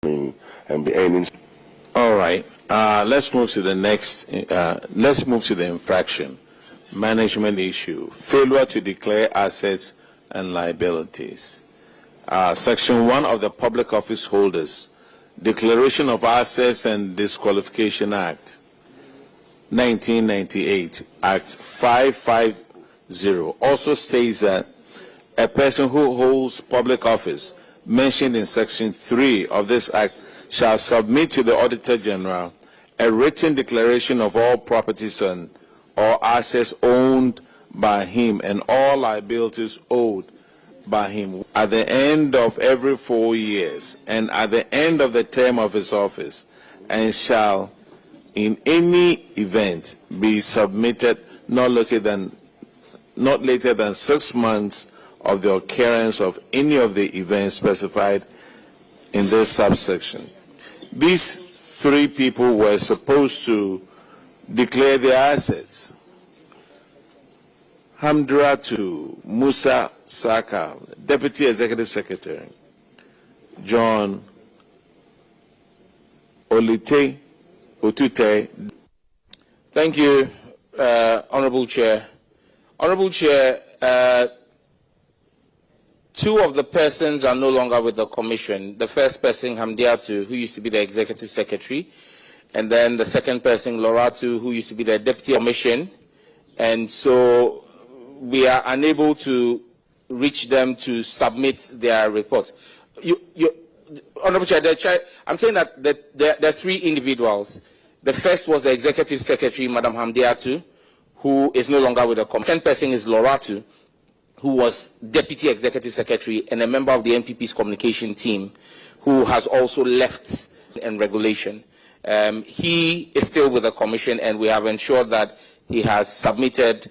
and be earning. All right. Let's move to the next. Let's move to the infraction management issue: failure to declare assets and liabilities. Section 1 of the Public Office Holders Declaration of Assets and Disqualification Act, 1998, Act 550, also states that a person who holds public office mentioned in Section 3 of this Act shall submit to the Auditor General a written declaration of all properties and or assets owned by him and all liabilities owed by him at the end of every 4 years and at the end of the term of his office, and shall in any event be submitted not later than 6 months of the occurrence of any of the events specified in this subsection. These three people were supposed to declare their assets. Hamdratu Musa Saka, Deputy Executive Secretary. John Olite Otute. Thank you, Honorable Chair. Honorable Chair, two of the persons are no longer with the Commission. The first person, Hamdiatu, who used to be the Executive Secretary, and then the second person, Loratu, who used to be the Deputy Commission. And so we are unable to reach them to submit their report. Honorable Chair, I'm saying that there are three individuals. The first was the Executive Secretary, Madam Hamdiatu, who is no longer with the Commission. The second person is Loratu, who was Deputy Executive Secretary and a member of the NPP's communication team, who has also left in regulation. He is still with the Commission, and we have ensured that he has submitted,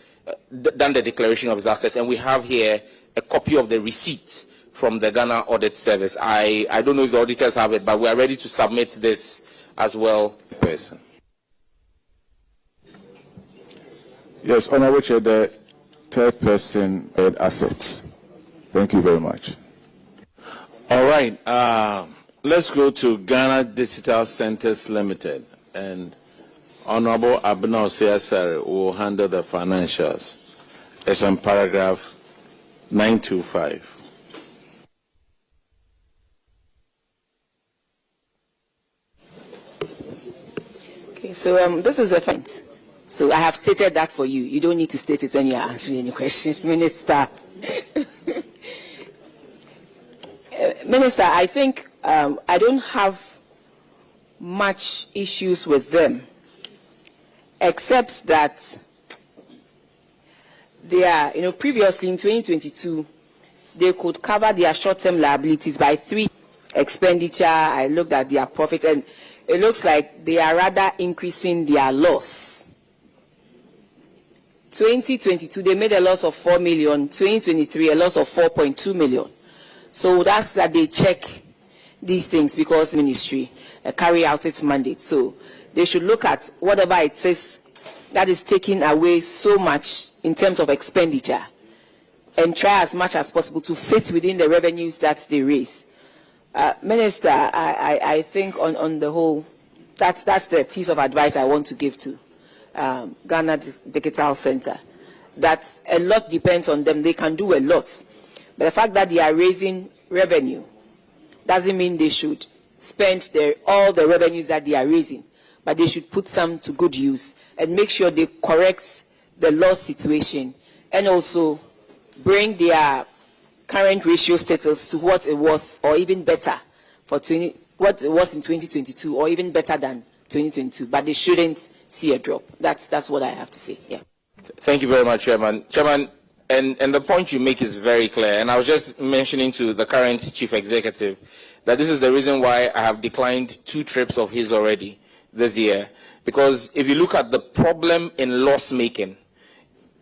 done the declaration of his assets, and we have here a copy of the receipt from the Ghana Audit Service. I don't know if the auditors have it, but we are ready to submit this as well. Yes, Honorable Chair, the third person had assets. Thank you very much. All right. Let's go to Ghana Digital Centers Limited, and Honorable Abena Osei will handle the financials. It's on paragraph 925. Okay, so this is the fence. So I have stated that for you. You don't need to state it when you are answering any question, Minister. Minister, I think I don't have much issues with them, except that they are, previously in 2022, they could cover their short-term liabilities by 3 expenditure. I looked at their profits, and it looks like they are rather increasing their loss. 2022, they made a loss of 4 million. 2023, a loss of 4.2 million. So that's that they check these things because the ministry carry out its mandate. So they should look at whatever it is that is taking away so much in terms of expenditure and try as much as possible to fit within the revenues that they raise. Minister, I think on the whole, that's the piece of advice I want to give to Ghana Digital Center. That a lot depends on them. They can do a lot. But the fact that they are raising revenue doesn't mean they should spend all the revenues that they are raising. But they should put some to good use and make sure they correct the loss situation and also bring their current ratio status to what it was or even better for what it was in 2022 or even better than 2022. But they shouldn't see a drop. That's what I have to say. Yeah. Thank you very much, Chairman. Chairman, and the point you make is very clear. And I was just mentioning to the current Chief Executive that this is the reason why I have declined 2 trips of his already this year. Because if you look at the problem in loss making,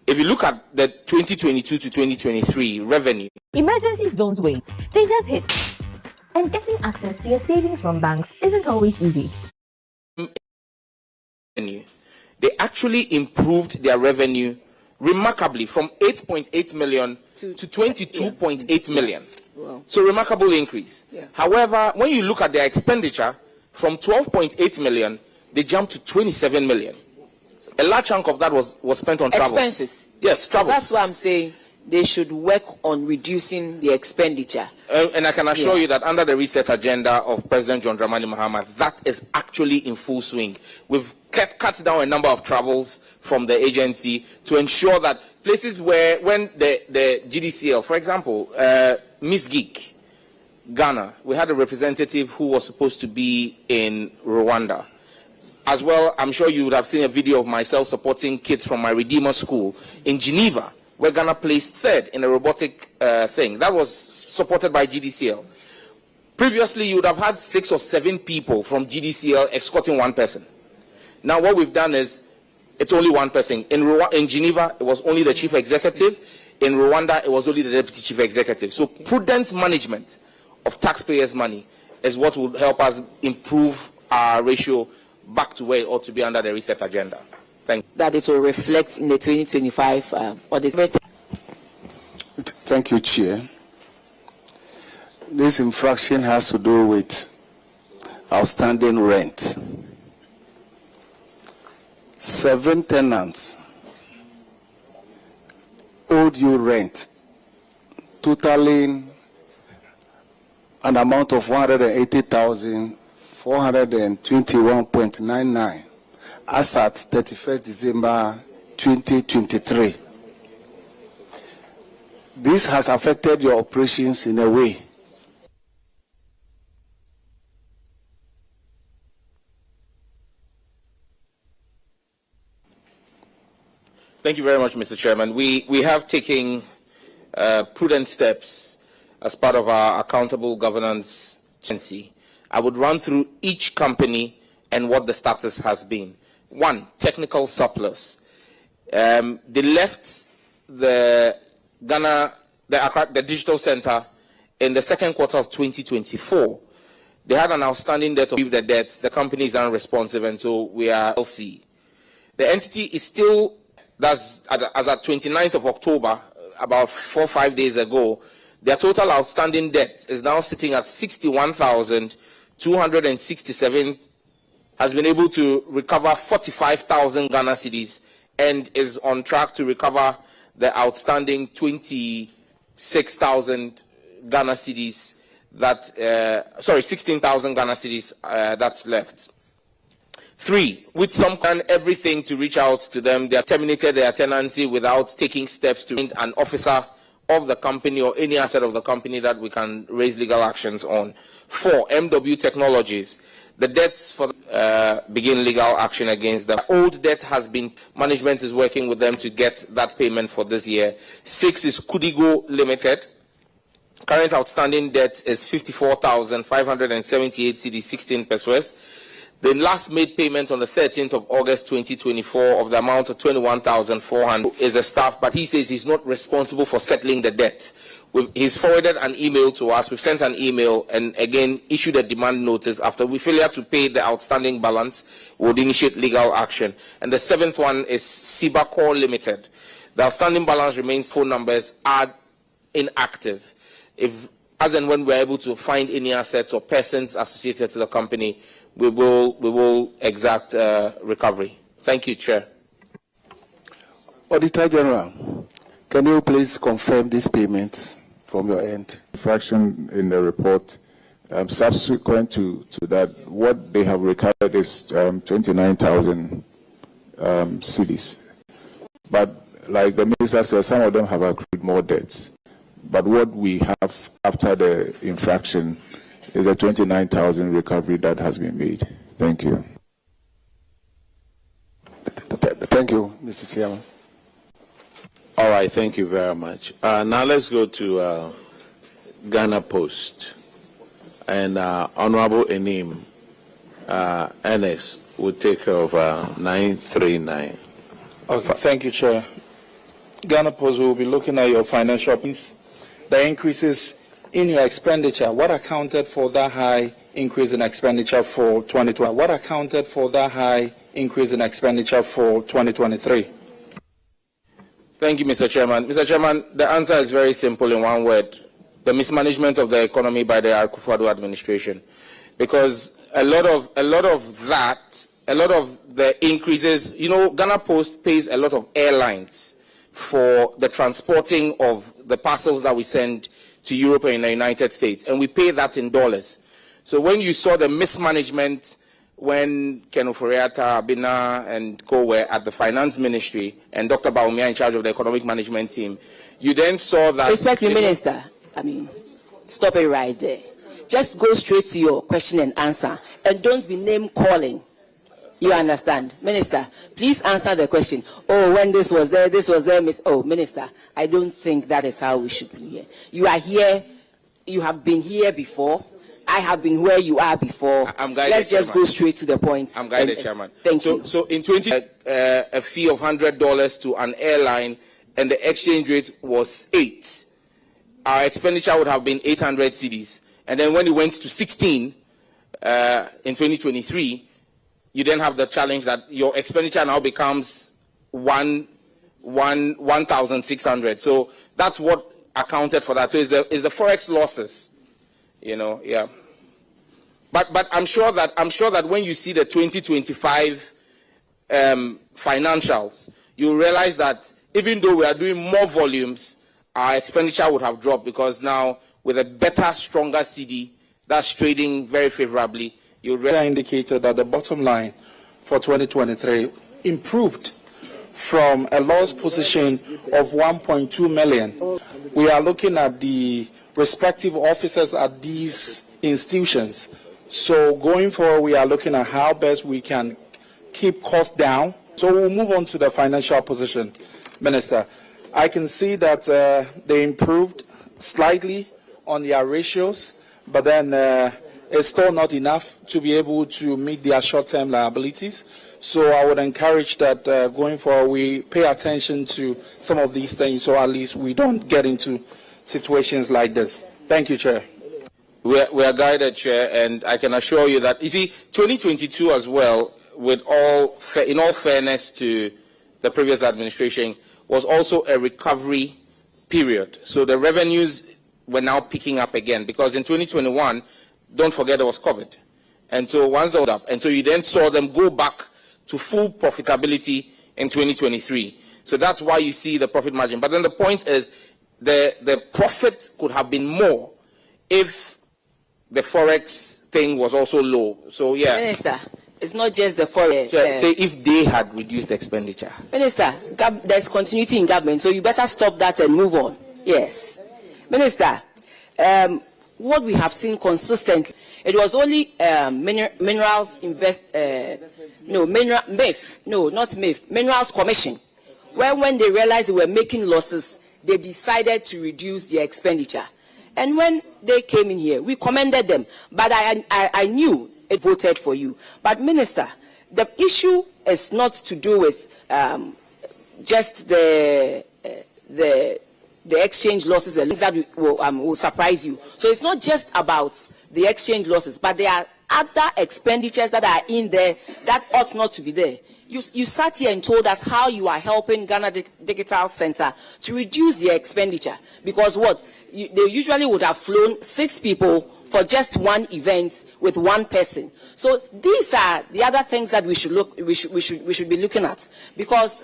if you look at the 2022 to 2023 revenue. Emergencies don't wait, they just hit. And getting access to your savings from banks isn't always easy. They actually improved their revenue remarkably from 8.8 million to 22.8 million. Wow. So remarkable increase. Yeah. However, when you look at their expenditure, from 12.8 million, they jumped to 27 million. A large chunk of that was spent on travels. Expenses. Yes, travel. That's why I'm saying they should work on reducing the expenditure. And I can assure you that under the reset agenda of President John Dramani Mahama, that is actually in full swing. We've cut down a number of travels from the agency to ensure that places where, when the GDCL, for example, Miss Geek, Ghana, we had a representative who was supposed to be in Rwanda. As well, I'm sure you would have seen a video of myself supporting kids from my Redeemer School in Geneva, where Ghana placed third in a robotic thing. That was supported by GDCL. Previously, you would have had 6 or 7 people from GDCL escorting one person. Now, what we've done is, it's only one person. In Geneva, it was only the chief executive. In Rwanda, it was only the deputy chief executive. So prudent management of taxpayers' money is what will help us improve our ratio back to where it ought to be under the reset agenda. Thank you. That it will reflect in the 2025 audit. Thank you, Chair. This infraction has to do with outstanding rent. 7 tenants owed you rent, totaling an amount of 180,421.99 as at 31st December 2023. This has affected your operations in a way. Thank you very much, Mr. Chairman. We have taken prudent steps as part of our accountable governance agency. I would run through each company and what the status has been. 1, technical surplus. They left the Ghana, the digital center in the second quarter of 2024. They had an outstanding debt of the debts. The company is unresponsive, and so we are LC. The entity is still, as at 29th of October, about 4 or 5 days ago, their total outstanding debt is now sitting at 61,267, has been able to recover 45,000 Ghana cedis and is on track to recover the outstanding 26,000 Ghana cedis that, 16,000 Ghana cedis that's left. 3, with some kind everything to reach out to them, they have terminated their tenancy without taking steps to find an officer of the company or any asset of the company that we can raise legal actions on. 4, MW Technologies. The debts for begin legal action against them. Old debt has been, management is working with them to get that payment for this year. 6 is Kudigo Limited. Current outstanding debt is 54,578 cedi 16 pesos. The last made payment on the 13th of August 2024 of the amount of 21,400 is a staff, but he says he's not responsible for settling the debt. He's forwarded an email to us. We've sent an email and again issued a demand notice. After we failure to pay the outstanding balance, we would initiate legal action. And the 7th one is Sibacor Limited. The outstanding balance remains, phone numbers are inactive. If, as and when we're able to find any assets or persons associated to the company, we will exact recovery. Thank you, Chair. Auditor General, can you please confirm these payments from your end? Fraction in the report. Subsequent to that, what they have recovered is 29,000 cedis. But like the minister said, some of them have accrued more debts. But what we have after the infraction is a 29,000 recovery that has been made. Thank you. Thank you, Mr. Chairman. All right, thank you very much. Now let's go to Ghana Post. And Honorable Enim Ernest will take care of 939. Okay, thank you, Chair. Ghana Post will be looking at your financial piece. The increases in your expenditure. What accounted for that high increase in expenditure for 2020? What accounted for that high increase in expenditure for 2023? Thank you, Mr. Chairman. Mr. Chairman, the answer is very simple in one word: the mismanagement of the economy by the Akufo-Addo administration, because a lot of the increases, you know, Ghana Post pays a lot of airlines for the transporting of the parcels that we send to Europe and the United States, and we pay that in dollars. So when you saw the mismanagement when Ken Oforiatta, Abena, and co were at the finance ministry, and Dr. Baumia in charge of the economic management team, you then saw that... Respectful Minister, stop it right there. Just go straight to your question and answer, and don't be name calling. You understand? Minister, please answer the question. Oh, when this was there, Oh, Minister, I don't think that is how we should be here. You are here, you have been here before. I have been where you are before. Let's just go straight to the point. I'm guided, Chairman. Thank you. So in 20, a fee of $100 to an airline, and the exchange rate was 8. Our expenditure would have been 800 cedis. And then when it went to 16 in 2023, you then have the challenge that your expenditure now becomes 1,600. So that's what accounted for that. So it's the forex losses, you know, yeah. But I'm sure that when you see the 2025 financials, you realize that even though we are doing more volumes, our expenditure would have dropped, because now with a better, stronger CD that's trading very favorably, you indicated that the bottom line for 2023 improved from a loss position of 1.2 million. We are looking at the respective officers at these institutions. So going forward, we are looking at how best we can keep costs down. So we'll move on to the financial position, Minister. I can see that they improved slightly on their ratios, but then it's still not enough to be able to meet their short-term liabilities. So I would encourage that going forward, we pay attention to some of these things, so at least we don't get into situations like this. Thank you, Chair. We are guided, Chair, and I can assure you that, you see, 2022 as well, in all fairness to the previous administration, was also a recovery period. So the revenues were now picking up again, because in 2021, don't forget there was COVID. And so once they were up, and so you then saw them go back to full profitability in 2023. So that's why you see the profit margin. But then the point is, the profit could have been more if the forex thing was also low. So yeah. Minister, it's not just the forex. Say if they had reduced the expenditure. Minister, there's continuity in government, so you better stop that and move on. Yes. Minister, what we have seen consistently, it was only Minerals Commission, where when they realized they were making losses, they decided to reduce their expenditure. And when they came in here, we commended them, but I knew it voted for you. But Minister, the issue is not to do with just the exchange losses that will surprise you. So it's not just about the exchange losses, but there are other expenditures that are in there that ought not to be there. You sat here and told us how you are helping Ghana Digital Center to reduce their expenditure, because they usually would have flown 6 people for just one event with one person. So these are the other things that we should be looking at, because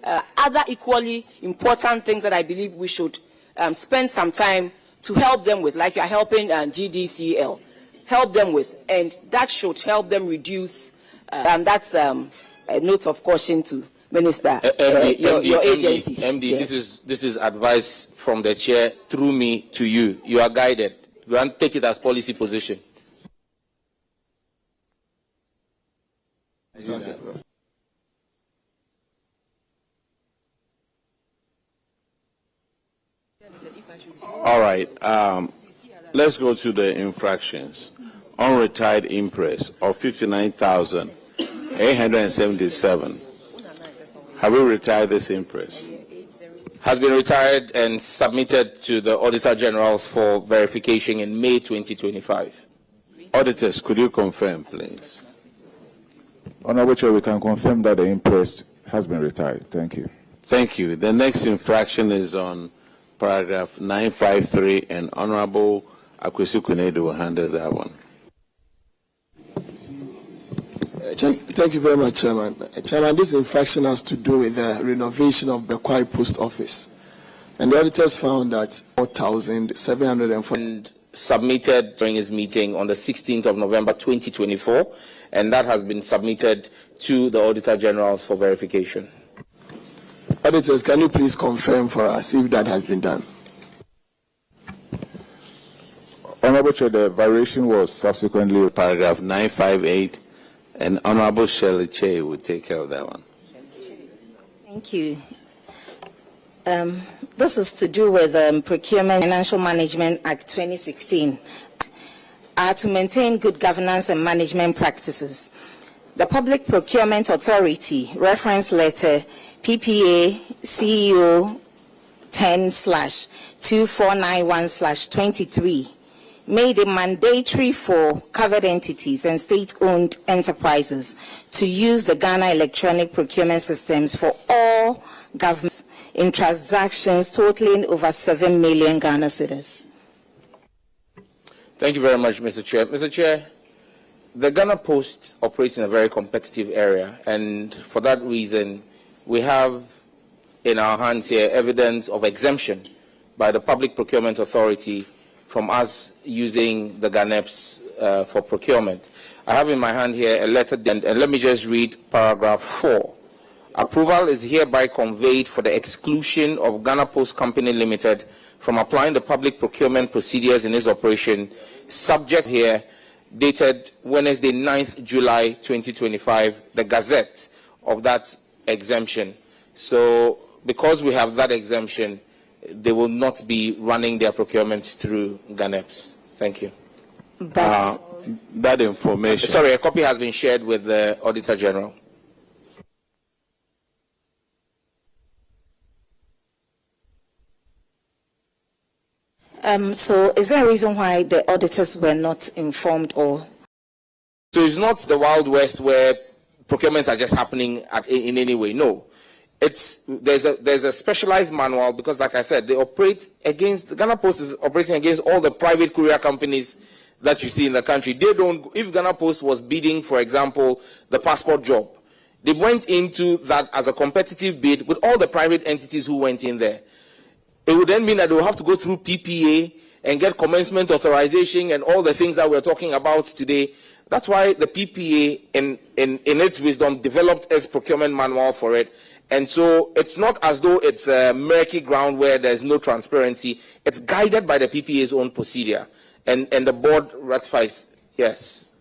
other equally important things that I believe we should spend some time to help them with, like you are helping GDCL, help them with, and that should help them reduce. That's a note of caution to Minister, your agencies. MD, yes. This is advice from the chair through me to you. You are guided. You want to take it as policy position. All right. Let's go to the infractions. Unretired impress of 59,877. Have we retired this impress? Has been retired and submitted to the Auditor Generals for verification in May 2025. Auditors, could you confirm, please? Honorable Chair, we can confirm that the impress has been retired. Thank you. Thank you. The next infraction is on paragraph 953, and Honorable Akwesi Kunedu will handle that one. Thank you very much, Chairman. Chairman, this infraction has to do with the renovation of Bekwai Post Office. And the auditors found that 4,740 and submitted during his meeting on the 16th of November 2024, and that has been submitted to the Auditor General for verification. Auditors, can you please confirm for us if that has been done? Honorable Chair, the variation was subsequently Paragraph 958, and Honorable Shirley Che will take care of that one. Thank you. This is to do with Procurement Financial Management Act 2016 to maintain good governance and management practices. The Public Procurement Authority reference letter PPA CEO 10/2491/23 made it mandatory for covered entities and state-owned enterprises to use the Ghana electronic procurement systems for all governments in transactions totaling over 7 million Ghana cedis. Thank you very much, Mr. Chair. Mr. Chair, the Ghana Post operates in a very competitive area, and for that reason, we have in our hands here evidence of exemption by the Public Procurement Authority from us using the GANEPS for procurement. I have in my hand here a letter, and let me just read paragraph 4. Approval is hereby conveyed for the exclusion of Ghana Post Company Limited from applying the public procurement procedures in its operation, subject here, dated Wednesday, 9th July 2025, the Gazette of that exemption. So, because we have that exemption, they will not be running their procurement through GANEPS. Thank you. That information. Sorry, a copy has been shared with the Auditor General. So is there a reason why the auditors were not informed or? So it's not the Wild West where procurements are just happening in any way. No. There's a specialized manual because, like I said, they operate against, the Ghana Post is operating against all the private courier companies that you see in the country. They don't, if Ghana Post was bidding, for example, the passport job, they went into that as a competitive bid with all the private entities who went in there. It would then mean that they will have to go through PPA and get commencement authorization and all the things that we're talking about today. That's why the PPA, in its wisdom, developed its procurement manual for it. And so it's not as though it's a murky ground where there's no transparency. It's guided by the PPA's own procedure. And the board ratifies, yes.